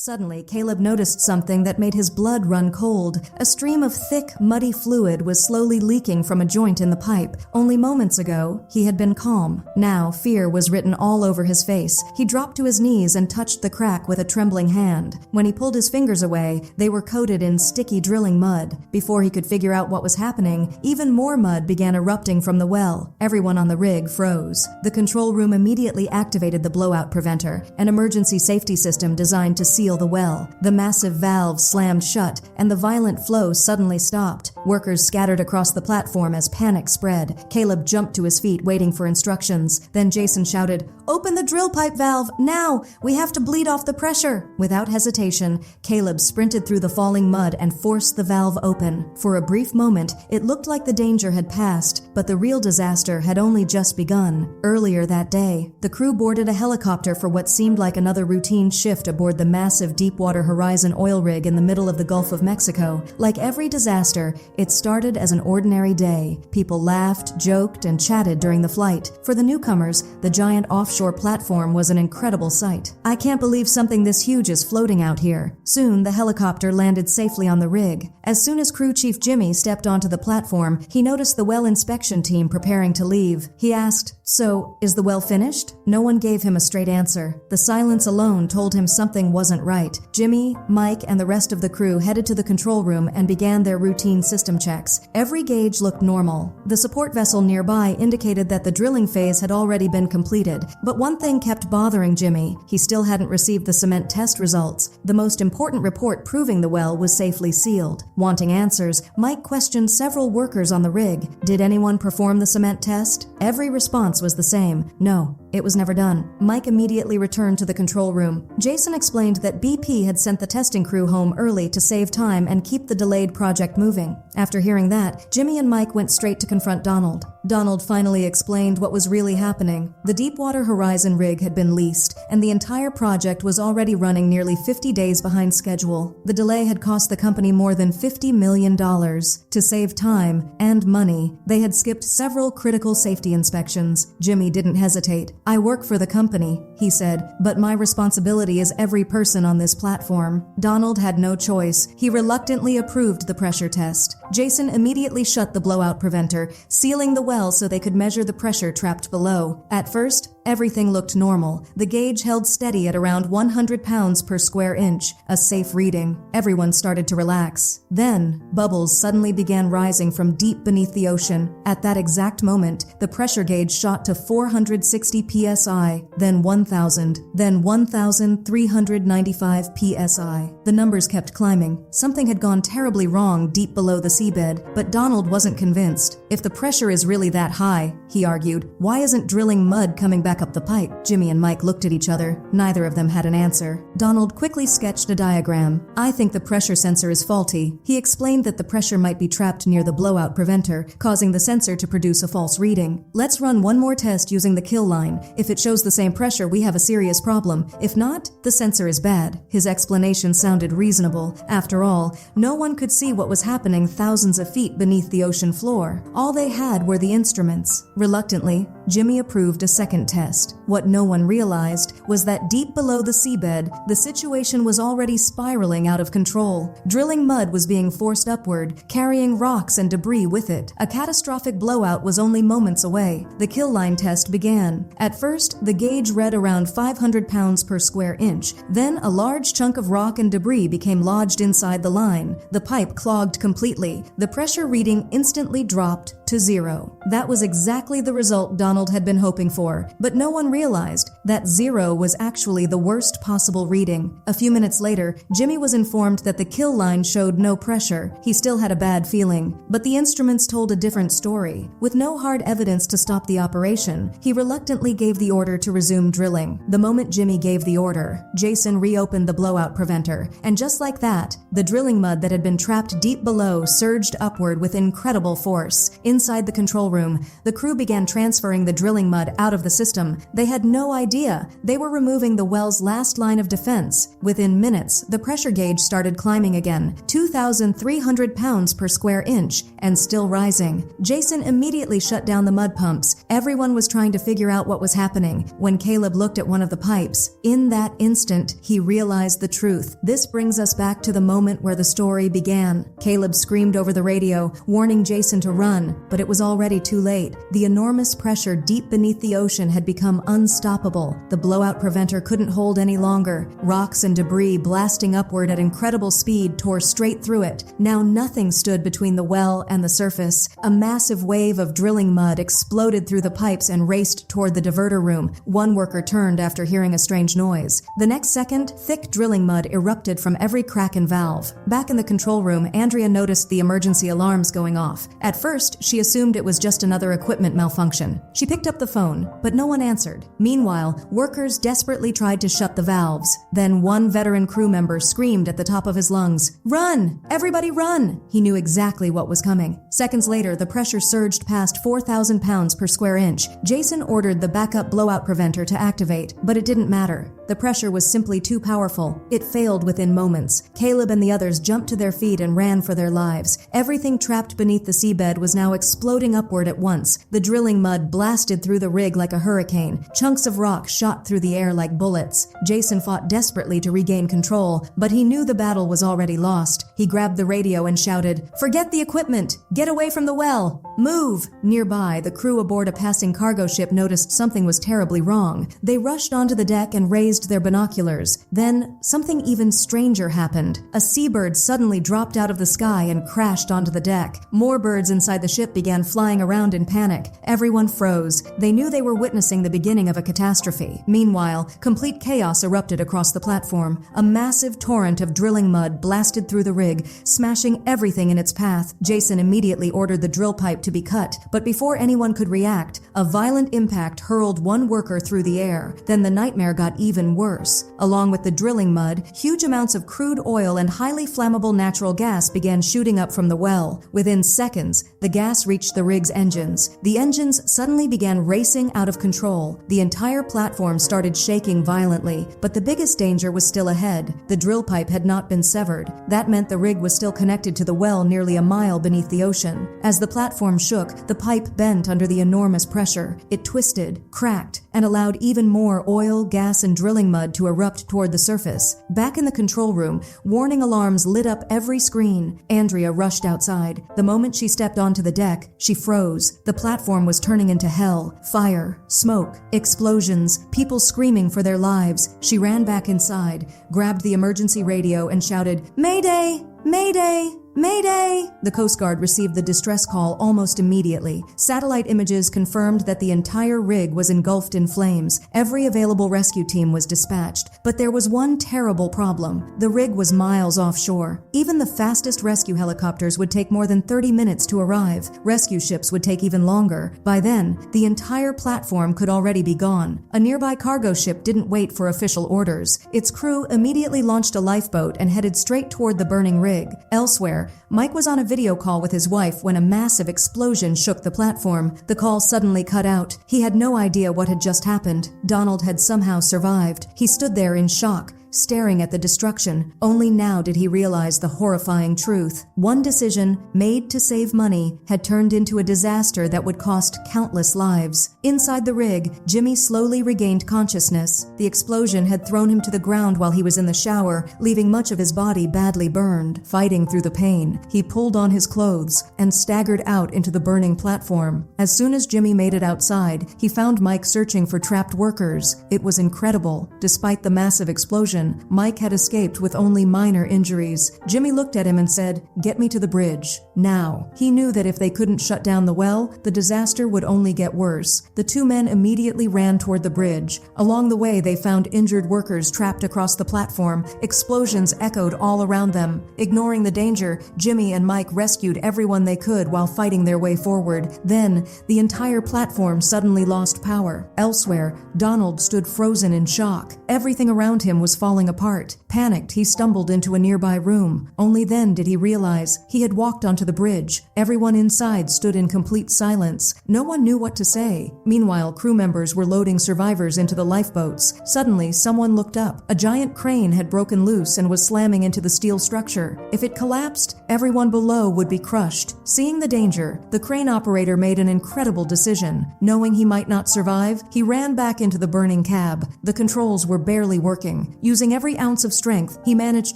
Suddenly, Caleb noticed something that made his blood run cold. A stream of thick, muddy fluid was slowly leaking from a joint in the pipe. Only moments ago, he had been calm. Now, fear was written all over his face. He dropped to his knees and touched the crack with a trembling hand. When he pulled his fingers away, they were coated in sticky drilling mud. Before he could figure out what was happening, even more mud began erupting from the well. Everyone on the rig froze. The control room immediately activated the blowout preventer, an emergency safety system designed to seal the well. The massive valves slammed shut, and the violent flow suddenly stopped. Workers scattered across the platform as panic spread. Caleb jumped to his feet, waiting for instructions. Then Jason shouted, "Open the drill pipe valve, now! We have to bleed off the pressure!" Without hesitation, Caleb sprinted through the falling mud and forced the valve open. For a brief moment, it looked like the danger had passed, but the real disaster had only just begun. Earlier that day, the crew boarded a helicopter for what seemed like another routine shift aboard the massive Deepwater Horizon oil rig in the middle of the Gulf of Mexico. Like every disaster, it started as an ordinary day. People laughed, joked, and chatted during the flight. For the newcomers, the giant offshore platform was an incredible sight. "I can't believe something this huge is floating out here." Soon, the helicopter landed safely on the rig. As soon as crew chief Jimmy stepped onto the platform, he noticed the well inspection team preparing to leave. He asked, "So, is the well finished?" No one gave him a straight answer. The silence alone told him something wasn't right. Jimmy, Mike, and the rest of the crew headed to the control room and began their routine system checks. Every gauge looked normal. The support vessel nearby indicated that the drilling phase had already been completed. But one thing kept bothering Jimmy. He still hadn't received the cement test results. The most important report proving the well was safely sealed. Wanting answers, Mike questioned several workers on the rig. Did anyone perform the cement test? Every response was the same. No, it was never done. Mike immediately returned to the control room. Jason explained that BP had sent the testing crew home early to save time and keep the delayed project moving. After hearing that, Jimmy and Mike went straight to confront Donald. Donald finally explained what was really happening. The Deepwater Horizon rig had been leased, and the entire project was already running nearly 50 days behind schedule. The delay had cost the company more than $50 million. To save time and money, they had skipped several critical safety inspections. Jimmy didn't hesitate. "I work for the company," he said, "but my responsibility is every person on this platform." Donald had no choice. He reluctantly approved the pressure test. Jason immediately shut the blowout preventer, sealing the well so they could measure the pressure trapped below. At first, everything looked normal. The gauge held steady at around 100 pounds per square inch, a safe reading. Everyone started to relax. Then, bubbles suddenly began rising from deep beneath the ocean. At that exact moment, the pressure gauge shot to 460 psi, then 1,000, then 1,395 psi. The numbers kept climbing. Something had gone terribly wrong deep below the seabed, but Donald wasn't convinced. "If the pressure is really that high," he argued, "why isn't drilling mud coming back up the pipe?" Jimmy and Mike looked at each other. Neither of them had an answer. Donald quickly sketched a diagram. "I think the pressure sensor is faulty." He explained that the pressure might be trapped near the blowout preventer, causing the sensor to produce a false reading. "Let's run one more test using the kill line. If it shows the same pressure, we have a serious problem. If not, the sensor is bad." His explanation sounded reasonable. After all, no one could see what was happening thousands of feet beneath the ocean floor. All they had were the instruments. Reluctantly, Jimmy approved a second test. What no one realized was that deep below the seabed, the situation was already spiraling out of control. Drilling mud was being forced upward, carrying rocks and debris with it. A catastrophic blowout was only moments away. The kill line test began. At first, the gauge read around 500 pounds per square inch. Then a large chunk of rock and debris became lodged inside the line. The pipe clogged completely. The pressure reading instantly dropped to 0. That was exactly the result Donald had been hoping for, but no one realized that 0 was actually the worst possible reading. A few minutes later, Jimmy was informed that the kill line showed no pressure. He still had a bad feeling, but the instruments told a different story. With no hard evidence to stop the operation, he reluctantly gave the order to resume drilling. The moment Jimmy gave the order, Jason reopened the blowout preventer, and just like that, the drilling mud that had been trapped deep below surged upward with incredible force. Inside the control room, the crew began transferring the drilling mud out of the system system. They had no idea. They were removing the well's last line of defense. Within minutes, the pressure gauge started climbing again, 2,300 pounds per square inch, and still rising. Jason immediately shut down the mud pumps. Everyone was trying to figure out what was happening when Caleb looked at one of the pipes. In that instant, he realized the truth. This brings us back to the moment where the story began. Caleb screamed over the radio, warning Jason to run, but it was already too late. The enormous pressure deep beneath the ocean had become unstoppable. The blowout preventer couldn't hold any longer. Rocks and debris blasting upward at incredible speed tore straight through it. Now nothing stood between the well and the surface. A massive wave of drilling mud exploded through the pipes and raced toward the diverter room. One worker turned after hearing a strange noise. The next second, thick drilling mud erupted from every crack and valve. Back in the control room, Andrea noticed the emergency alarms going off. At first, she assumed it was just another equipment malfunction. She picked up the phone, but no one answered. Meanwhile, workers desperately tried to shut the valves. Then one veteran crew member screamed at the top of his lungs, "Run! Everybody run!" He knew exactly what was coming. Seconds later, the pressure surged past 4,000 pounds per square inch. Jason ordered the backup blowout preventer to activate, but it didn't matter. The pressure was simply too powerful. It failed within moments. Caleb and the others jumped to their feet and ran for their lives. Everything trapped beneath the seabed was now exploding upward at once. The drilling mud blasted through the rig like a hurricane. Chunks of rock shot through the air like bullets. Jason fought desperately to regain control, but he knew the battle was already lost. He grabbed the radio and shouted, "Forget the equipment! Get away from the well! Move!" Nearby, the crew aboard a passing cargo ship noticed something was terribly wrong. They rushed onto the deck and raised their binoculars. Then, something even stranger happened. A seabird suddenly dropped out of the sky and crashed onto the deck. More birds inside the ship began flying around in panic. Everyone froze. They knew they were witnessing the beginning of a catastrophe. Meanwhile, complete chaos erupted across the platform. A massive torrent of drilling mud blasted through the rig, smashing everything in its path. Jason immediately ordered the drill pipe to be cut, but before anyone could react, a violent impact hurled one worker through the air. Then the nightmare got even worse. Along with the drilling mud, huge amounts of crude oil and highly flammable natural gas began shooting up from the well. Within seconds, the gas reached the rig's engines. The engines suddenly began racing out of control. The entire platform started shaking violently, but the biggest danger was still ahead. The drill pipe had not been severed. That meant the rig was still connected to the well nearly a mile beneath the ocean. As the platform shook, the pipe bent under the enormous pressure. It twisted, cracked, and allowed even more oil, gas, and drilling mud to erupt toward the surface. Back in the control room, warning alarms lit up every screen. Andrea rushed outside. The moment she stepped onto the deck, she froze. The platform was turning into hell. Fire, smoke, explosions, people screaming for their lives. She ran back inside, grabbed the emergency radio, and shouted, "Mayday! Mayday! Mayday!" The Coast Guard received the distress call almost immediately. Satellite images confirmed that the entire rig was engulfed in flames. Every available rescue team was dispatched. But there was one terrible problem. The rig was miles offshore. Even the fastest rescue helicopters would take more than 30 minutes to arrive. Rescue ships would take even longer. By then, the entire platform could already be gone. A nearby cargo ship didn't wait for official orders. Its crew immediately launched a lifeboat and headed straight toward the burning rig. Elsewhere, Mike was on a video call with his wife when a massive explosion shook the platform. The call suddenly cut out. He had no idea what had just happened. Donald had somehow survived. He stood there in shock, staring at the destruction. Only now did he realize the horrifying truth. One decision, made to save money, had turned into a disaster that would cost countless lives. Inside the rig, Jimmy slowly regained consciousness. The explosion had thrown him to the ground while he was in the shower, leaving much of his body badly burned. Fighting through the pain, he pulled on his clothes and staggered out into the burning platform. As soon as Jimmy made it outside, he found Mike searching for trapped workers. It was incredible. Despite the massive explosion, Mike had escaped with only minor injuries. Jimmy looked at him and said, "Get me to the bridge, now." He knew that if they couldn't shut down the well, the disaster would only get worse. The two men immediately ran toward the bridge. Along the way, they found injured workers trapped across the platform. Explosions echoed all around them. Ignoring the danger, Jimmy and Mike rescued everyone they could while fighting their way forward. Then, the entire platform suddenly lost power. Elsewhere, Donald stood frozen in shock. Everything around him was falling falling apart. Panicked, he stumbled into a nearby room. Only then did he realize he had walked onto the bridge. Everyone inside stood in complete silence. No one knew what to say. Meanwhile, crew members were loading survivors into the lifeboats. Suddenly, someone looked up. A giant crane had broken loose and was slamming into the steel structure. If it collapsed, everyone below would be crushed. Seeing the danger, the crane operator made an incredible decision. Knowing he might not survive, he ran back into the burning cab. The controls were barely working. Using every ounce of strength, he managed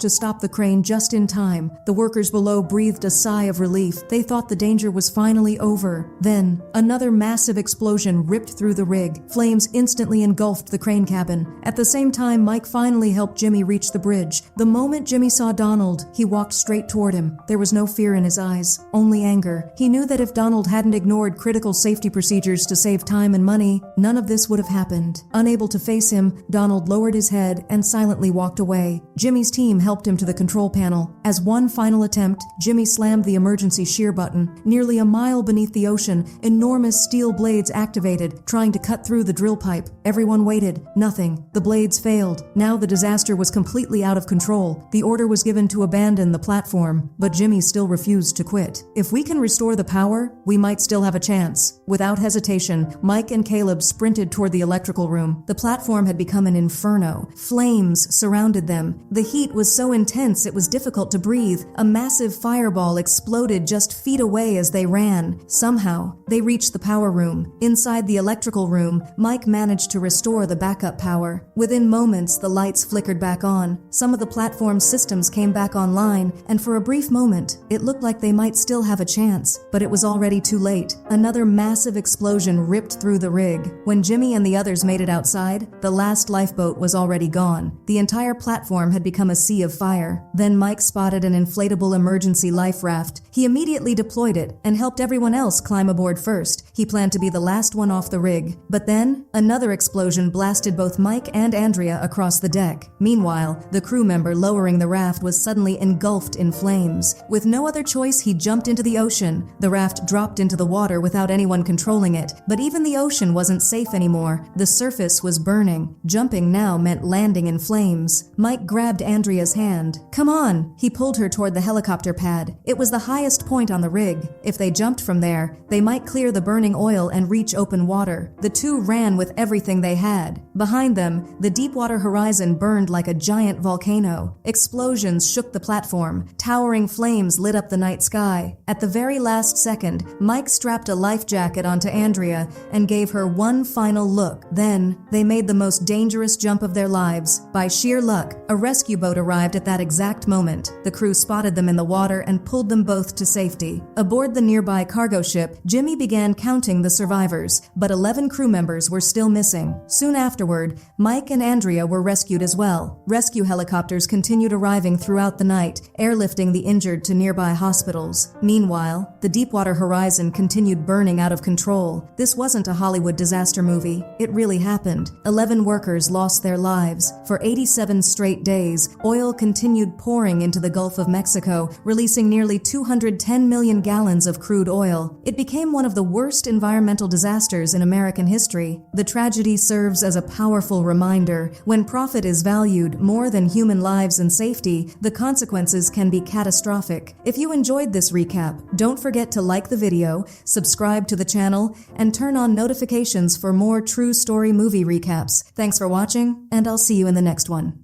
to stop the crane just in time. The workers below breathed a sigh of relief. They thought the danger was finally over. Then, another massive explosion ripped through the rig. Flames instantly engulfed the crane cabin. At the same time, Mike finally helped Jimmy reach the bridge. The moment Jimmy saw Donald, he walked straight toward him. There was no fear in his eyes, only anger. He knew that if Donald hadn't ignored critical safety procedures to save time and money, none of this would have happened. Unable to face him, Donald lowered his head and silently walked away. Jimmy's team helped him to the control panel. As one final attempt, Jimmy slammed the emergency shear button. Nearly a mile beneath the ocean, enormous steel blades activated, trying to cut through the drill pipe. Everyone waited. Nothing. The blades failed. Now the disaster was completely out of control. The order was given to abandon the platform, but Jimmy still refused to quit. If we can restore the power, we might still have a chance. Without hesitation, Mike and Caleb sprinted toward the electrical room. The platform had become an inferno. Flames surrounded them. The heat was so intense it was difficult to breathe. A massive fireball exploded just feet away as they ran. Somehow, they reached the power room. Inside the electrical room, Mike managed to restore the backup power. Within moments, the lights flickered back on. Some of the platform's systems came back online, and for a brief moment, it looked like they might still have a chance. But it was already too late. Another massive explosion ripped through the rig. When Jimmy and the others made it outside, the last lifeboat was already gone. The entire platform had become a sea of fire. Then Mike spotted an inflatable emergency life raft. He immediately deployed it and helped everyone else climb aboard first. He planned to be the last one off the rig. But then, another explosion blasted both Mike and Andrea across the deck. Meanwhile, the crew member lowering the raft was suddenly engulfed in flames. With no other choice, he jumped into the ocean. The raft dropped into the water without anyone controlling it. But even the ocean wasn't safe anymore. The surface was burning. Jumping now meant landing in flames. Mike grabbed Andrea's hand. "Come on!" He pulled her toward the helicopter pad. It was the highest point on the rig. If they jumped from there, they might clear the burning oil and reach open water. The two ran with everything they had. Behind them, the Deepwater Horizon burned like a giant volcano. Explosions shook the platform. Towering flames lit up the night sky. At the very last second, Mike strapped a life jacket onto Andrea and gave her one final look. Then, they made the most dangerous jump of their lives. By sheer luck, a rescue boat arrived at that exact moment. The crew spotted them in the water and pulled them both to safety. Aboard the nearby cargo ship, Jimmy began counting the survivors, but 11 crew members were still missing. Soon afterward, Mike and Andrea were rescued as well. Rescue helicopters continued arriving throughout the night, airlifting the injured to nearby hospitals. Meanwhile, the Deepwater Horizon continued burning out of control. This wasn't a Hollywood disaster movie. It really happened. 11 workers lost their lives. For 87 straight days, oil continued pouring into the Gulf of Mexico, releasing nearly 210 million gallons of crude oil. It became one of the worst environmental disasters in American history. The tragedy serves as a powerful reminder. When profit is valued more than human lives and safety, the consequences can be catastrophic. If you enjoyed this recap, don't forget to like the video, subscribe to the channel, and turn on notifications for more true story movie recaps. Thanks for watching, and I'll see you in the next one.